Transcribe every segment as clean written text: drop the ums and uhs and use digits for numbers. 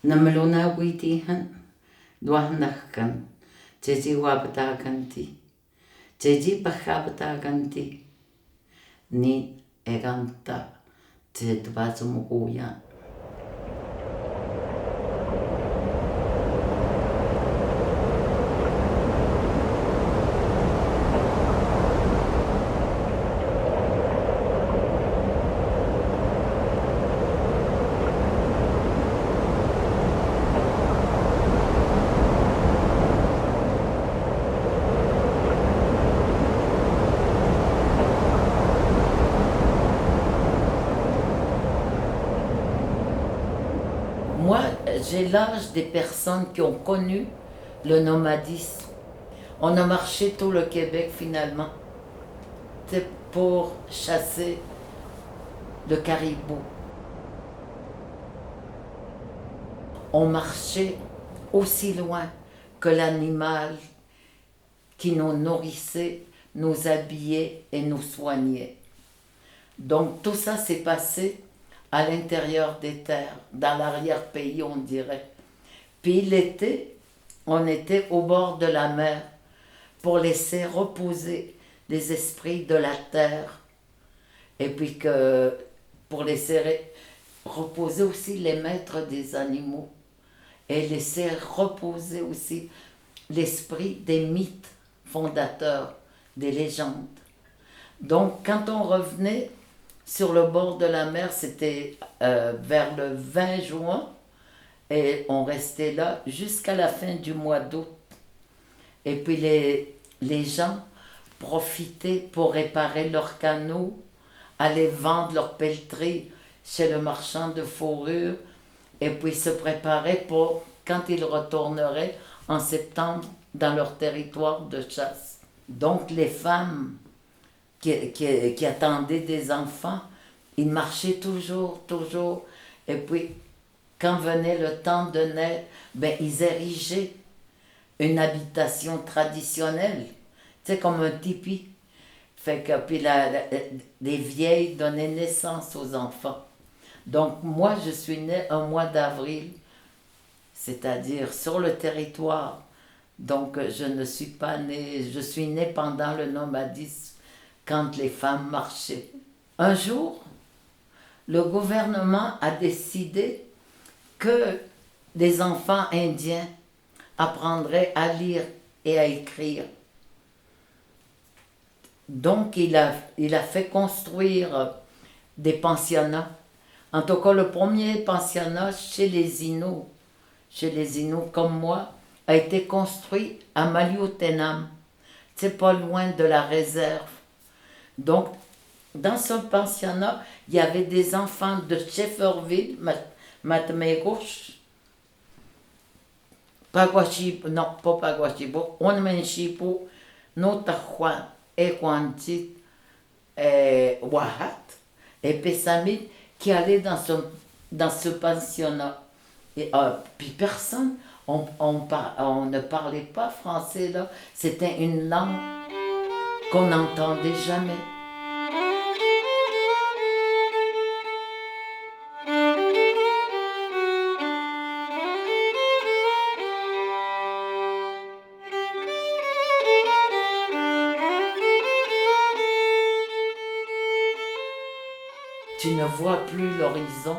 Namaluna witihan, duahnahkan, jeji wabataganti, jeji pahabataganti, ni eganta, jedvazumukuya. Moi, j'ai l'âge des personnes qui ont connu le nomadisme. On a marché tout le Québec finalement. C'est pour chasser le caribou. On marchait aussi loin que l'animal qui nous nourrissait, nous habillait et nous soignait. Donc tout ça s'est passé à l'intérieur des terres, dans l'arrière-pays, on dirait. Puis l'été, on était au bord de la mer pour laisser reposer les esprits de la terre. Et puis pour laisser reposer aussi les maîtres des animaux. Et laisser reposer aussi l'esprit des mythes fondateurs, des légendes. Donc quand on revenait sur le bord de la mer, c'était vers le 20 juin et on restait là jusqu'à la fin du mois d'août. Et puis les gens profitaient pour réparer leurs canots, aller vendre leurs pelleteries chez le marchand de fourrure et puis se préparer pour quand ils retourneraient en septembre dans leur territoire de chasse. Donc les femmes qui attendaient des enfants, ils marchaient toujours. Et puis, quand venait le temps de naître, ils érigeaient une habitation traditionnelle, tu sais, comme un tipi. Fait que, puis les vieilles donnaient naissance aux enfants. Donc, moi, je suis née un mois d'avril, c'est-à-dire sur le territoire. Donc, je ne suis pas née, je suis née pendant le nomadisme, quand les femmes marchaient. Un jour, le gouvernement a décidé que des enfants indiens apprendraient à lire et à écrire. Donc, il a fait construire des pensionnats. En tout cas, le premier pensionnat chez les Inuits comme moi, a été construit à Maliotenam. C'est pas loin de la réserve. Donc, dans ce pensionnat, il y avait des enfants de Shefferville, Matmegouche, Paguachipo, non, pas Paguachipo, Onmenchipo, Notahuan, Ekwantit, Wahat et Pessamit qui allaient dans ce pensionnat. Et puis personne, on ne parlait pas français là, c'était une langue qu'on n'entendait jamais. Tu ne vois plus l'horizon,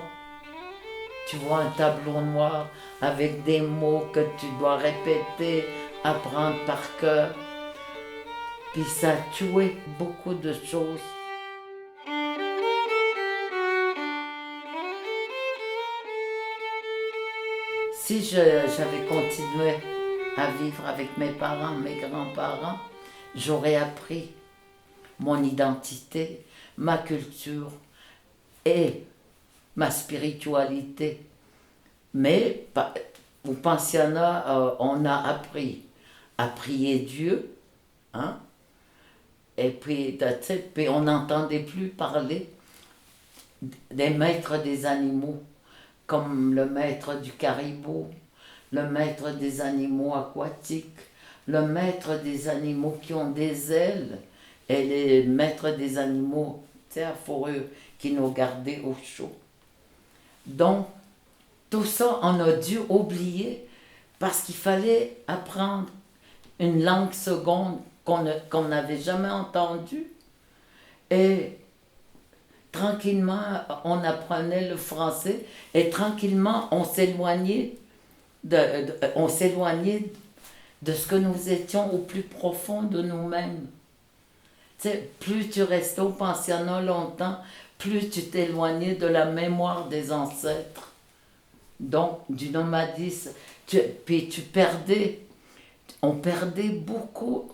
tu vois un tableau noir avec des mots que tu dois répéter, apprendre par cœur. Puis ça a tué beaucoup de choses. Si j'avais continué à vivre avec mes parents, mes grands-parents, j'aurais appris mon identité, ma culture et ma spiritualité. Mais au pensionnat, on a appris à prier Dieu, hein? Et puis on n'entendait plus parler des maîtres des animaux, comme le maître du caribou, le maître des animaux aquatiques, le maître des animaux qui ont des ailes et les maîtres des animaux à fourrure qui nous gardaient au chaud. Donc, Tout ça, on a dû oublier parce qu'il fallait apprendre une langue seconde qu'on n'avait jamais entendue. Et tranquillement, on apprenait le français et tranquillement, on s'éloignait on s'éloignait de ce que nous étions au plus profond de nous-mêmes. Tu sais, plus tu restais au pensionnat longtemps, plus tu t'éloignais de la mémoire des ancêtres. Donc, du nomadisme. Puis on perdait beaucoup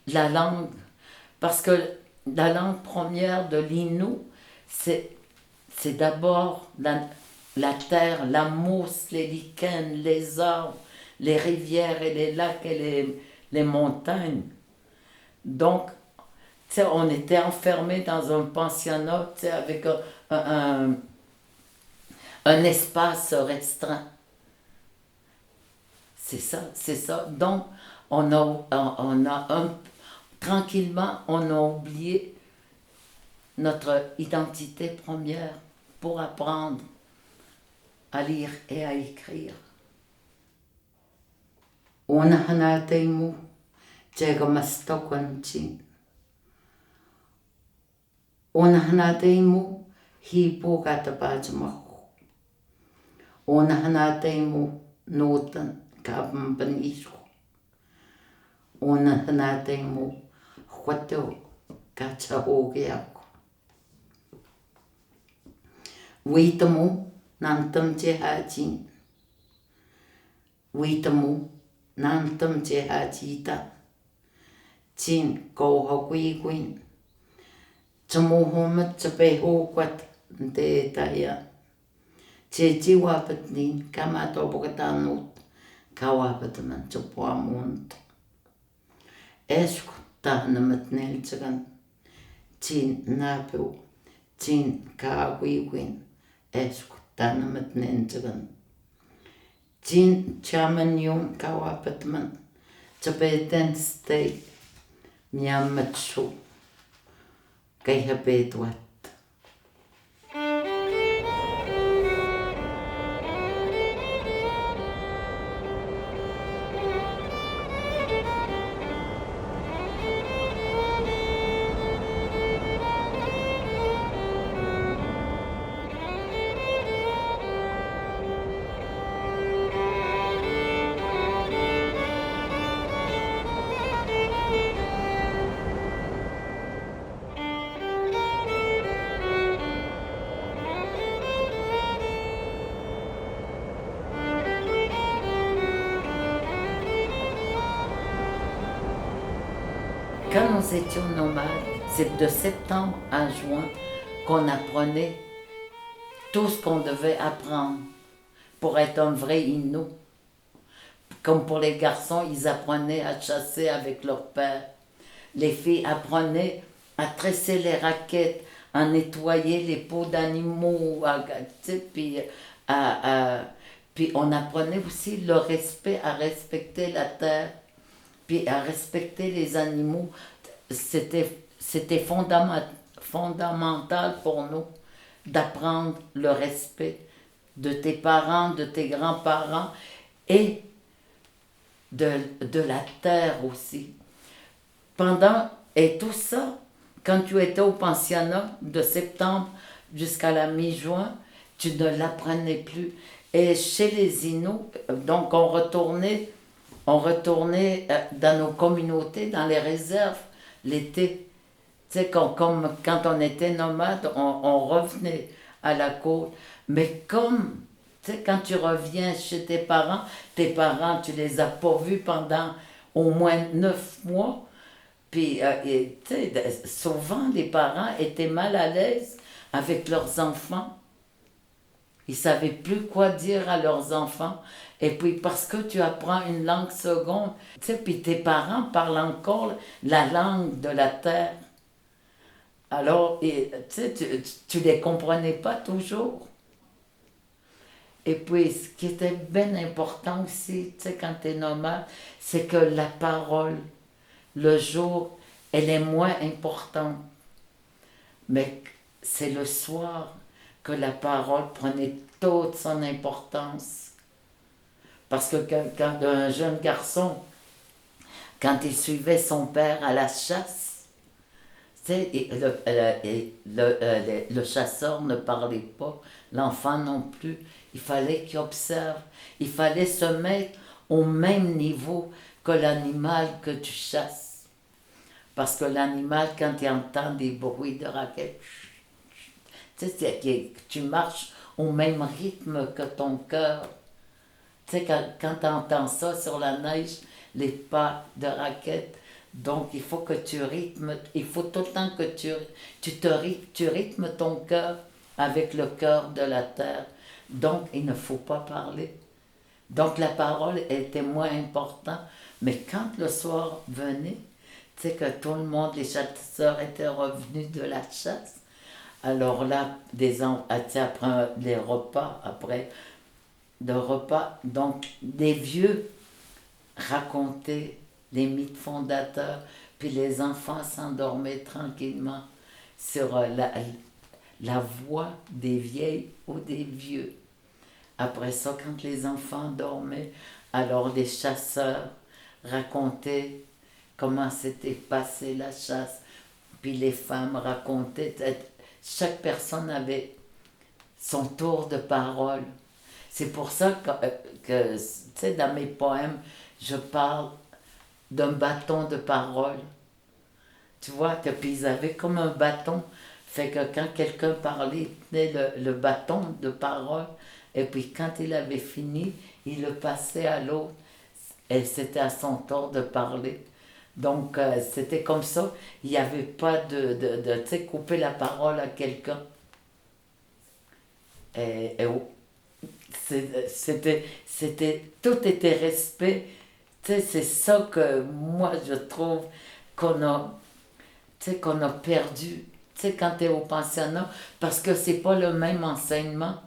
la langue. Parce que la langue première de l'Innu, c'est d'abord la terre, la mousse, les lichens, les arbres, les rivières et les lacs et les montagnes. Donc, tu sais, on était enfermés dans un pensionnat, tu sais, avec un, un espace restreint. C'est ça, c'est ça. Donc, tranquillement, on a oublié notre identité première pour apprendre à lire et à écrire. Ona hana teimu, tjega mastokwanchi. Ona hana teimu, hi pōkata pātamahu. Ona hana teimu, notan kāpampan isu. Ona hana teimu, hwateo kācha hōge aku. Waitamu, nantam te haji. Waitamu, nantam te haji ta. Chin ko hokui kuin. Tamu homat te peho kwat te taia. Te tiwapat nin kamato pokatanut kawapataman te poamonta. Esku tahnamat neltsagan. Chin napeu. Chin kaakui kuin. Esku tahnamat neltsagan. Chin chaman yung kawapataman. Te peten stay. Miamatsu. Kay hapetuat. Quand nous étions nomades, c'est de septembre à juin qu'on apprenait tout ce qu'on devait apprendre pour être un vrai Innu. Comme pour les garçons, ils apprenaient à chasser avec leur père. Les filles apprenaient à tresser les raquettes, à nettoyer les peaux d'animaux, puis on apprenait aussi le respect, à respecter la terre, puis à respecter les animaux. C'était fondamental pour nous d'apprendre le respect de tes parents, de tes grands-parents et de la terre aussi. Et tout ça, quand tu étais au pensionnat de septembre jusqu'à la mi-juin, tu ne l'apprenais plus. Et chez les Inuits, donc on retournait dans nos communautés, dans les réserves, l'été. Tu sais, comme quand on était nomade, on revenait à la côte. Mais comme, tu sais, quand tu reviens chez tes parents, tu les as pas vus pendant au moins 9 mois. Puis, tu sais, souvent, les parents étaient mal à l'aise avec leurs enfants. Ils ne savaient plus quoi dire à leurs enfants. Et puis, parce que tu apprends une langue seconde, tu sais, puis tes parents parlent encore la langue de la terre. Alors, tu sais, tu les comprenais pas toujours. Et puis, ce qui était bien important aussi, tu sais, quand tu es nomade, c'est que la parole, le jour, elle est moins importante. Mais c'est le soir, que la parole prenait toute son importance. Parce que quand un jeune garçon, quand il suivait son père à la chasse, tu sais, le chasseur ne parlait pas, l'enfant non plus. Il fallait qu'il observe. Il fallait se mettre au même niveau que l'animal que tu chasses. Parce que l'animal, quand il entend des bruits de raquettes, tu sais, tu marches au même rythme que ton cœur. Tu sais, quand tu entends ça sur la neige, les pas de raquettes, donc il faut que tu rythmes, il faut tout le temps que tu rythmes ton cœur avec le cœur de la terre. Donc il ne faut pas parler. Donc la parole était moins importante. Mais quand le soir venait, tu sais que tout le monde, les chasseurs étaient revenus de la chasse. Alors là, après les repas, après le repas, donc des vieux racontaient les mythes fondateurs, puis les enfants s'endormaient tranquillement sur la voix des vieilles ou des vieux. Après ça, quand les enfants dormaient, alors les chasseurs racontaient comment s'était passée la chasse, puis les femmes racontaient. Chaque personne avait son tour de parole. C'est pour ça que tu sais, dans mes poèmes, je parle d'un bâton de parole. Tu vois, puis ils avaient comme un bâton. Fait que quand quelqu'un parlait, il tenait le bâton de parole. Et puis quand il avait fini, il le passait à l'autre. Et c'était à son tour de parler. Donc c'était comme ça. Il n'y avait pas de tu sais, couper la parole à quelqu'un. Et tout était respect. Tu sais, c'est ça que moi je trouve qu'on a, tu sais, qu'on a perdu. Tu sais, quand tu es au pensionnat, parce que c'est pas le même enseignement.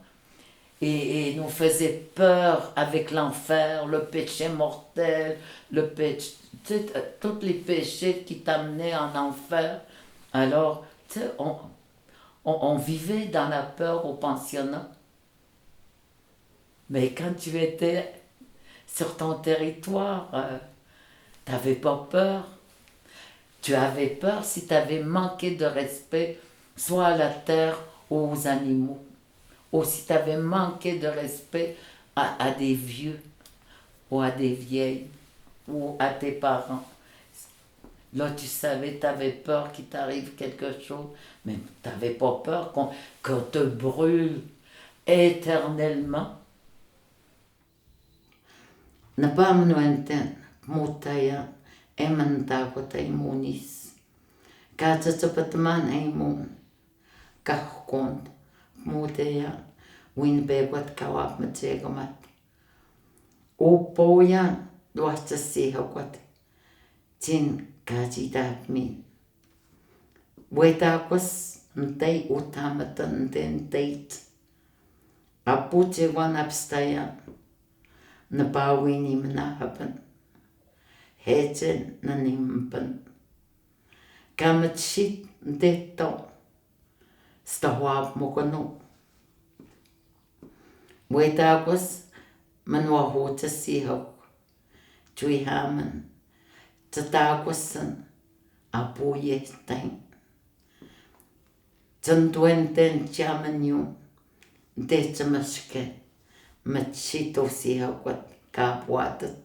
Et nous faisait peur avec l'enfer, le péché mortel, tu sais, tous les péchés qui t'amenaient en enfer. Alors, tu sais, on vivait dans la peur au pensionnat. Mais quand tu étais sur ton territoire, tu n'avais pas peur. Tu avais peur si tu avais manqué de respect, soit à la terre ou aux animaux. Ou si tu avais manqué de respect à des vieux, ou à des vieilles, ou à tes parents. Là, tu savais, tu avais peur qu'il t'arrive quelque chose, mais tu n'avais pas peur qu'on te brûle éternellement. Napamanuenten, mutaya, emantako munis. Katsatapatman ay mun, kahkond, mutaya, winbewat kawap matsegamat. Upoyan, duasta sihakwat, tin kajidat min. Wetakwas, ntay utamatan den date. Aputsewan abstaya, napawini manahapan. Heten nanimpan. Kamatshit deto, stahwab mokano. Wetakwas, manwahota sihok, tuihaman, tatakwasan, apuye tang. Tanduenten chamanyu, detamaske, machito sihokwat kapwatat.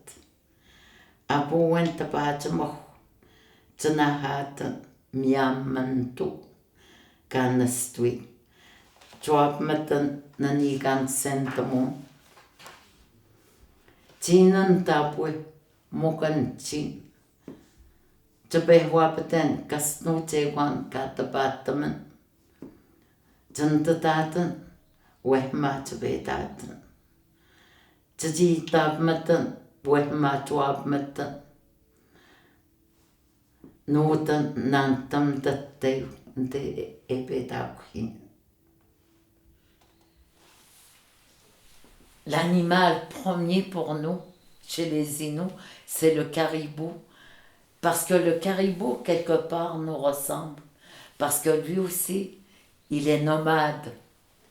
Apuwen tapatamok, tanahatan, miamantu, kanastui. Chuapmatan nanigan sentamo. Chinan tapwe, mokan chin. Tabehwapaten, kasno tewan katapataman. Tantatatan, wehma tabetatan. Tati tapmatan, wehma tuapmatan. Notan nantam tatte, de epetakhin. L'animal premier pour nous, chez les Inuits, c'est le caribou. Parce que le caribou, quelque part, nous ressemble. Parce que lui aussi, il est nomade.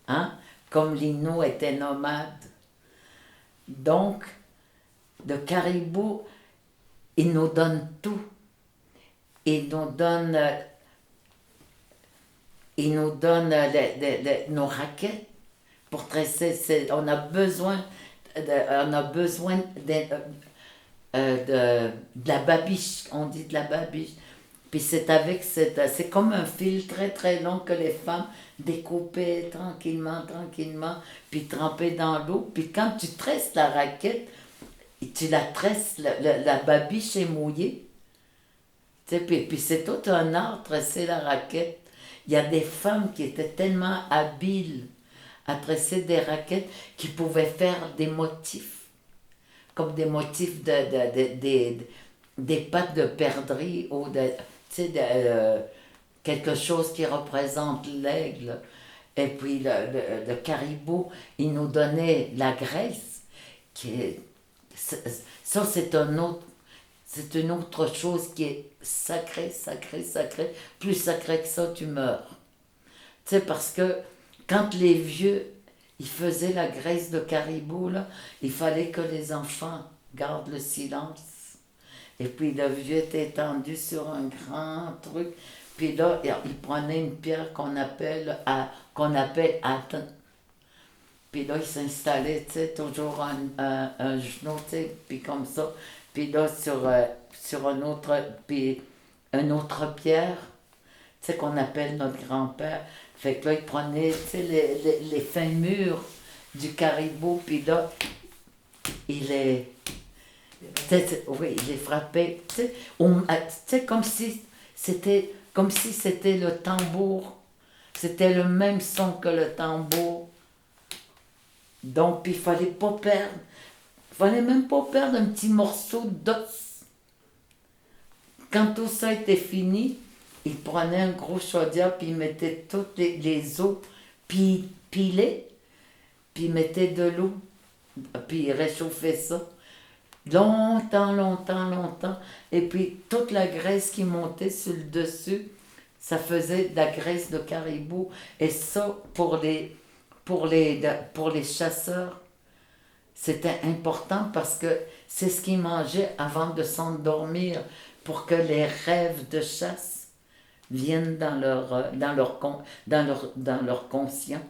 hein, comme l'Innu était nomade. Donc, le caribou, il nous donne tout. Il nous donne, nos raquettes pour tresser. On a besoin de la babiche, on dit de la babiche. Puis c'est comme un fil très très long que les femmes découpaient tranquillement, puis trempaient dans l'eau. Puis quand tu tresses la raquette, tu la tresses, la babiche est mouillée. Tu sais, puis c'est tout un art, tresser la raquette. Il y a des femmes qui étaient tellement habiles à tresser des raquettes qui pouvaient faire des motifs, comme des motifs des pattes de perdrix ou quelque chose qui représente l'aigle. Et puis le caribou, il nous donnait la graisse. Ça, c'est une autre chose qui est sacrée, sacrée, sacrée. Plus sacrée que ça, tu meurs. Tu sais, parce que quand les vieux, ils faisaient la graisse de caribou, là, il fallait que les enfants gardent le silence. Et puis le vieux était étendu sur un grand truc. Puis là, il prenait une pierre qu'on appelle Atten. Puis là, il s'installait, tu sais, toujours un genou, tu sais, puis comme ça. Puis là, sur puis une autre pierre, tu sais, qu'on appelle notre grand-père. Fait que là, il prenait, tu sais, les fins murs du caribou, puis là, il les... Oui, il les frappait. Tu sais, comme si c'était le tambour. C'était le même son que le tambour. Donc, il fallait pas perdre. Il fallait même pas perdre un petit morceau d'os. Quand tout ça était fini, il prenait un gros chaudière, puis il mettait toutes les os, puis il pilait, puis il mettait de l'eau, puis il réchauffait ça. Longtemps, longtemps, longtemps. Et puis, toute la graisse qui montait sur le dessus, ça faisait de la graisse de caribou. Et ça, pour les chasseurs, c'était important parce que c'est ce qu'ils mangeaient avant de s'endormir pour que les rêves de chasse viennent dans leur conscient.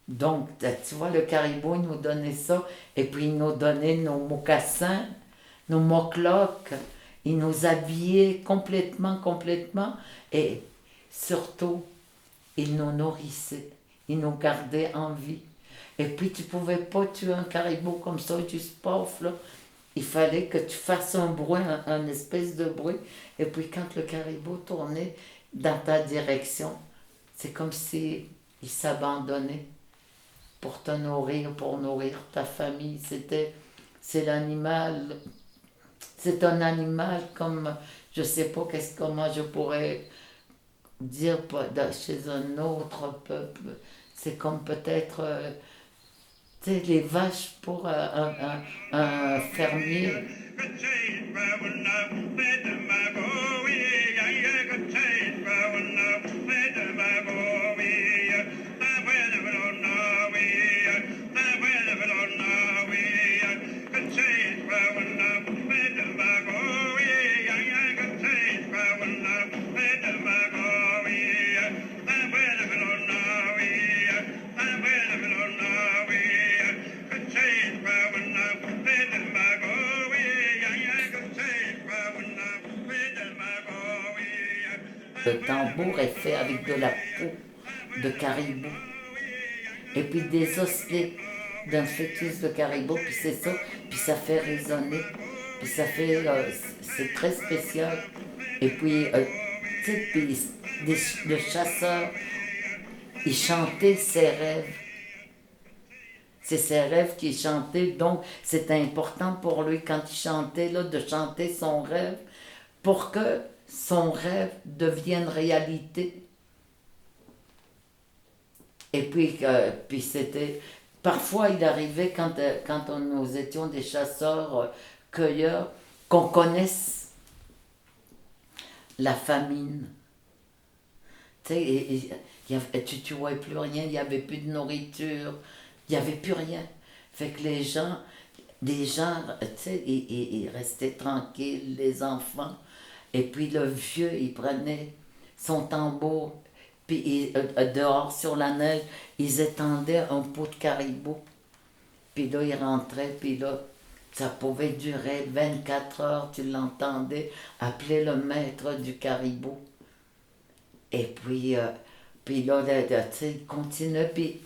Donc, tu vois, le caribou, il nous donnait ça, et puis il nous donnait nos mocassins, nos mocloques, il nous habillait complètement, complètement, et surtout, il nous nourrissait, il nous gardait en vie. Et puis, tu pouvais pas tuer un caribou comme ça, juste paf, là. Il fallait que tu fasses un bruit, un espèce de bruit, et puis quand le caribou tournait dans ta direction, c'est comme si il s'abandonnait pour te nourrir, pour nourrir ta famille. C'est l'animal, c'est un animal comme, je sais pas comment je pourrais dire chez un autre peuple. C'est comme peut-être, tu sais, les vaches pour un fermier. Le tambour est fait avec de la peau de caribou. Et puis des osselets d'un fœtus de caribou, puis c'est ça, puis ça fait résonner. Puis ça fait, c'est très spécial. Et puis, tu sais, puis le chasseur, il chantait ses rêves. C'est ses rêves qu'il chantait, donc c'était important pour lui quand il chantait, là, de chanter son rêve pour que son rêve devienne réalité. Et puis c'était... Parfois, il arrivait, quand nous étions des chasseurs, cueilleurs, qu'on connaisse la famine. Tu sais, tu voyais plus rien, il n'y avait plus de nourriture, il n'y avait plus rien. Fait que des gens, tu sais, ils restaient tranquilles, les enfants. Et puis le vieux, il prenait son tambour, puis dehors sur la neige, ils étendaient un pot de caribou. Puis là, il rentrait, puis là, ça pouvait durer 24 heures, tu l'entendais appeler le maître du caribou. Et puis là, tu sais, il continuait, puis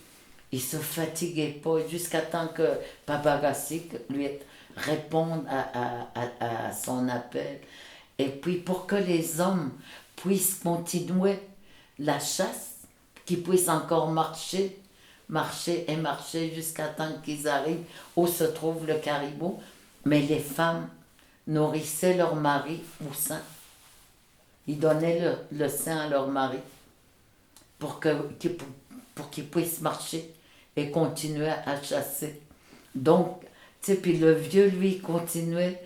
il se fatiguait pas jusqu'à temps que Papa Rassik lui réponde à son appel. Et puis pour que les hommes puissent continuer la chasse, qu'ils puissent encore marcher et marcher jusqu'à temps qu'ils arrivent où se trouve le caribou. Mais les femmes nourrissaient leur mari au sein. Ils donnaient le sein à leur mari pour qu'ils puissent marcher et continuer à chasser. Donc, tu sais, puis le vieux, lui, continuait.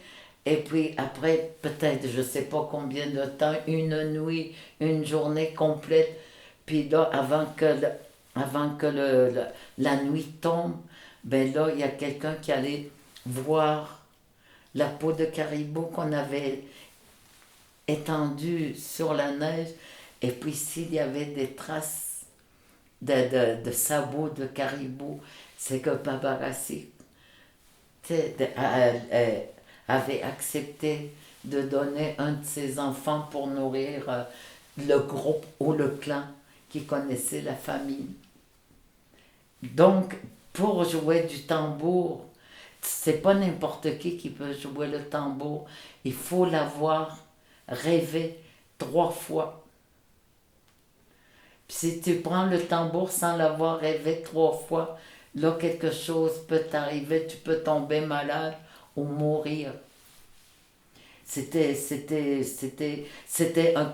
Et puis après, peut-être, je ne sais pas combien de temps, une nuit, une journée complète. Puis là, avant que la nuit tombe, ben là, il y a quelqu'un qui allait voir la peau de caribou qu'on avait étendue sur la neige. Et puis s'il y avait des traces de sabots de caribou, c'est que Pabarassi avait accepté de donner un de ses enfants pour nourrir le groupe ou le clan qui connaissait la famille. Donc, pour jouer du tambour, c'est pas n'importe qui peut jouer le tambour. Il faut l'avoir rêvé 3 fois. Puis si tu prends le tambour sans l'avoir rêvé 3 fois, là, quelque chose peut t'arriver, tu peux tomber malade ou mourir. C'était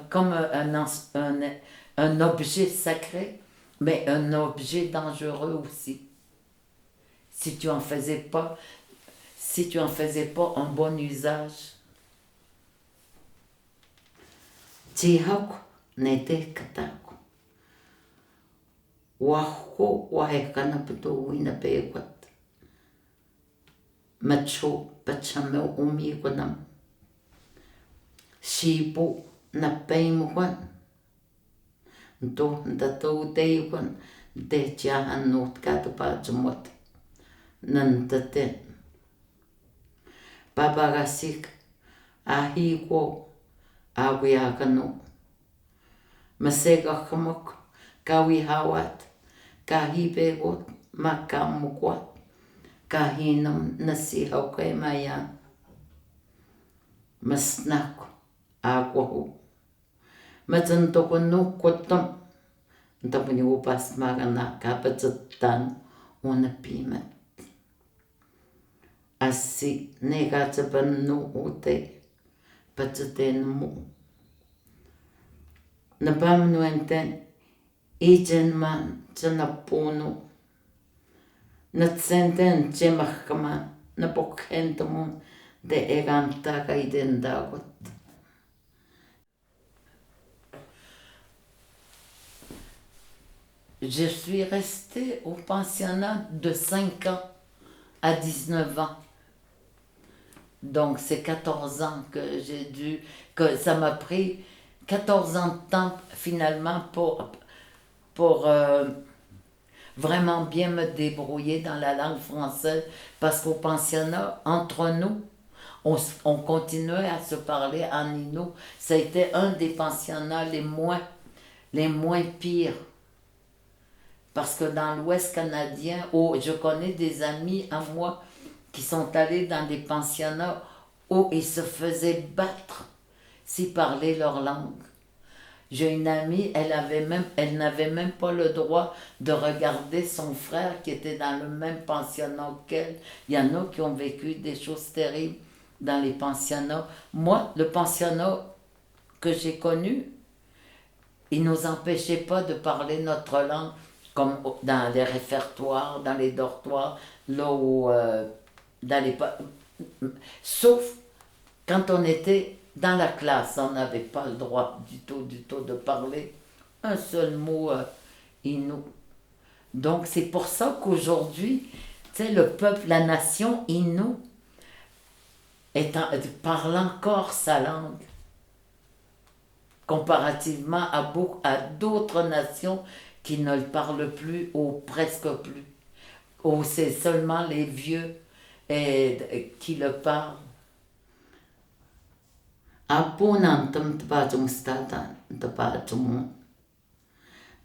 comme un objet sacré, mais un objet dangereux aussi. Si tu en faisais pas, si tu en faisais pas un bon usage. Tihak nete katako. Wahko wahekana puto wina pekwat. Macho pachame umi kwanam. Shipo na peimu kwan. Nto ndato te kwan. De chahan not katapa jumot. Nantate. Babarasik ahiko awiakano. Masega kamok kawi hawat kahibegot makamukwat kahinam nasihaw kay maya masnak akwahu matanto kono kotam ntapuni upas magana kapatatan una pimat asi negatabanno ute patatenmu napamnuenten ijenman tanapuno natsenten chemahkama napokhentomun de egantaka idendagot. Je suis restée au pensionnat de 5 ans à 19 ans. Donc c'est 14 ans que ça m'a pris 14 ans de temps finalement pour vraiment bien me débrouiller dans la langue française parce qu'au pensionnat, entre nous, on continuait à se parler en Innu. Ça a été un des pensionnats les moins pires. Parce que dans l'Ouest canadien, je connais des amis à moi qui sont allés dans des pensionnats où ils se faisaient battre s'ils parlaient leur langue. J'ai une amie, elle n'avait même pas le droit de regarder son frère qui était dans le même pensionnat qu'elle. Il y en a qui ont vécu des choses terribles dans les pensionnats. Moi, le pensionnat que j'ai connu, il ne nous empêchait pas de parler notre langue, comme dans les réfectoires, dans les dortoirs, là où, sauf quand on était dans la classe, on n'avait pas le droit du tout de parler un seul mot Innu. Donc c'est pour ça qu'aujourd'hui, tu sais, le peuple, la nation Innu parle encore sa langue comparativement à d'autres nations qui ne le parlent plus ou presque plus. Ou c'est seulement les vieux qui le parlent. Apunan tam tabajum statan tabajum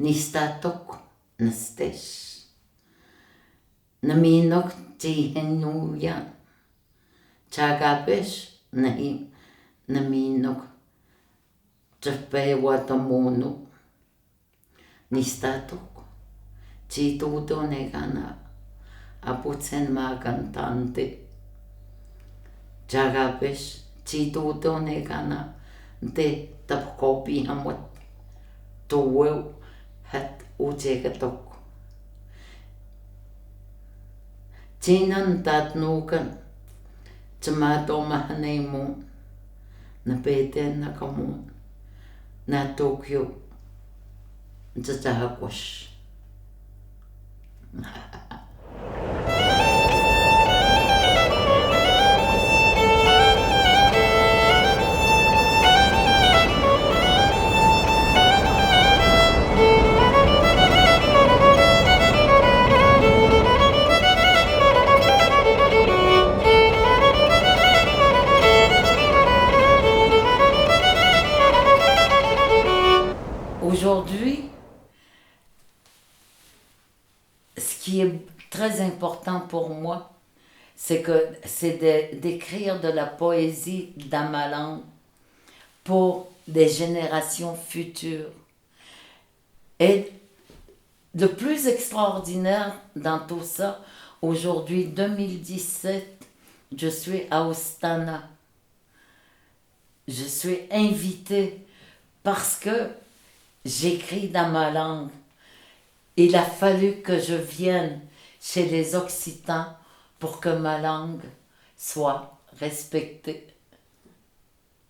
nistatok nastesh naminok tihenuyan chagabesh naminok tpewatamunu nistatok chituto negana aputsen magantante chagabesh chituto negana de tapkopi hamot tuweu hat ujegatok chinan tatnukan chamato mahanemu na peten na kamu na Tokyo tsatsahakosh. Aujourd'hui, ce qui est très important pour moi, c'est d'écrire de la poésie dans ma langue pour des générations futures. Et le plus extraordinaire dans tout ça, aujourd'hui, 2017, je suis à Ostana. Je suis invitée parce que j'écris dans ma langue. Il a fallu que je vienne chez les Occitans pour que ma langue soit respectée.